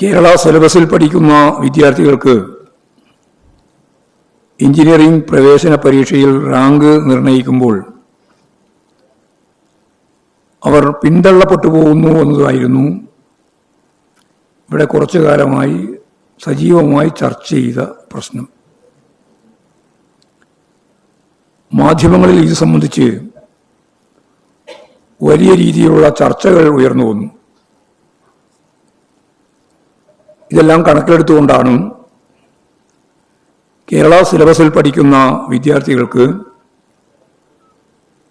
കേരള സിലബസിൽ പഠിക്കുന്ന വിദ്യാർത്ഥികൾക്ക് എഞ്ചിനീയറിംഗ് പ്രവേശന പരീക്ഷയിൽ റാങ്ക് നിർണയിക്കുമ്പോൾ അവർ പിന്തള്ളപ്പെട്ടു പോകുന്നു എന്നതായിരുന്നു ഇവിടെ കുറച്ചു കാലമായി സജീവമായി ചർച്ച ചെയ്ത പ്രശ്നം. മാധ്യമങ്ങളിൽ ഇത് സംബന്ധിച്ച് വലിയ രീതിയിലുള്ള ചർച്ചകൾ ഉയർന്നു വന്നു. ഇതെല്ലാം കണക്കിലെടുത്തുകൊണ്ടാണ് കേരള സിലബസിൽ പഠിക്കുന്ന വിദ്യാർത്ഥികൾക്ക്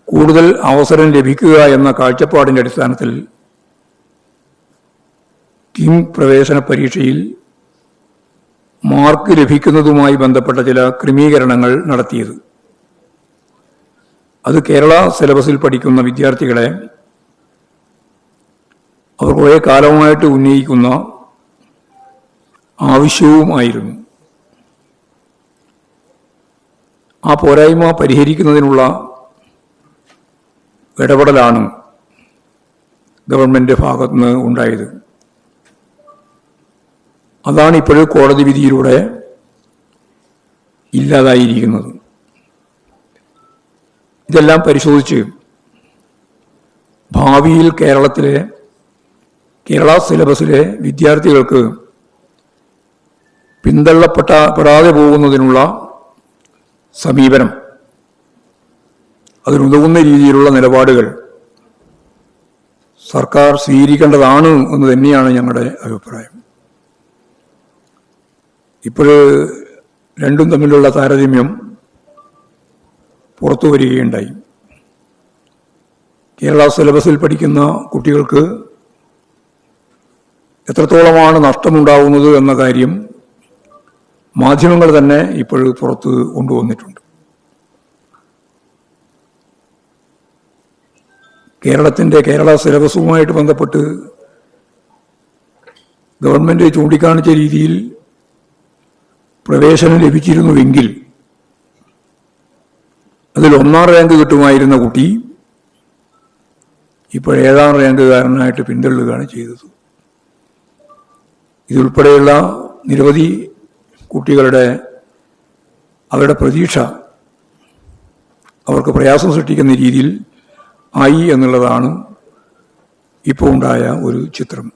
കൂടുതൽ അവസരം ലഭിക്കുക എന്ന കാഴ്ചപ്പാടിൻ്റെ അടിസ്ഥാനത്തിൽ ടീം പ്രവേശന പരീക്ഷയിൽ മാർക്ക് ലഭിക്കുന്നതുമായി ബന്ധപ്പെട്ട ചില ക്രമീകരണങ്ങൾ നടത്തിയത്. അത് കേരള സിലബസിൽ പഠിക്കുന്ന വിദ്യാർത്ഥികളെ അവർ കുറേ കാലമായിട്ട് ഉന്നയിക്കുന്ന ആവശ്യവുമായിരുന്നു. ആ പോരായ്മ പരിഹരിക്കുന്നതിനുള്ള ഇടപെടലാണ് ഗവൺമെൻറ് ഭാഗത്തുനിന്ന് ഉണ്ടായത്. അതാണ് ഇപ്പോഴും കോടതി വിധിയിലൂടെ ഇല്ലാതായിരിക്കുന്നത്. ഇതെല്ലാം പരിശോധിച്ച് ഭാവിയിൽ കേരള സിലബസിലെ വിദ്യാർത്ഥികൾക്ക് പിന്തള്ളപ്പെടാതെ പോകുന്നതിനുള്ള സമീപനം, അതിനുതകുന്ന രീതിയിലുള്ള നിലപാടുകൾ സർക്കാർ സ്വീകരിക്കേണ്ടതാണ് എന്ന് തന്നെയാണ് ഞങ്ങളുടെ അഭിപ്രായം. ഇപ്പോൾ രണ്ടും തമ്മിലുള്ള താരതമ്യം പുറത്തു വരികയുണ്ടായി. കേരള സിലബസിൽ പഠിക്കുന്ന കുട്ടികൾക്ക് എത്രത്തോളമാണ് നഷ്ടമുണ്ടാകുന്നത് എന്ന കാര്യം മാധ്യമങ്ങൾ തന്നെ ഇപ്പോൾ പുറത്ത് കൊണ്ടുവന്നിട്ടുണ്ട്. കേരള സിലബസുമായിട്ട് ബന്ധപ്പെട്ട് ഗവൺമെൻറ് ചൂണ്ടിക്കാണിച്ച രീതിയിൽ പ്രവേശനം ലഭിച്ചിരുന്നുവെങ്കിൽ അതിൽ 1ാം റാങ്ക് കിട്ടുമായിരുന്ന കുട്ടി ഇപ്പോൾ 7ാം റാങ്കുകാരനായിട്ട് പിന്തള്ളുകയാണ് ചെയ്തത്. ഇതുൾപ്പെടെയുള്ള നിരവധി കുട്ടികളുടെ അവരുടെ പ്രതീക്ഷ അവർക്ക് പ്രയാസം സൃഷ്ടിക്കുന്ന രീതിയിൽ ആയി എന്നുള്ളതാണ് ഇപ്പോൾ ഉണ്ടായ ഒരു ചിത്രം.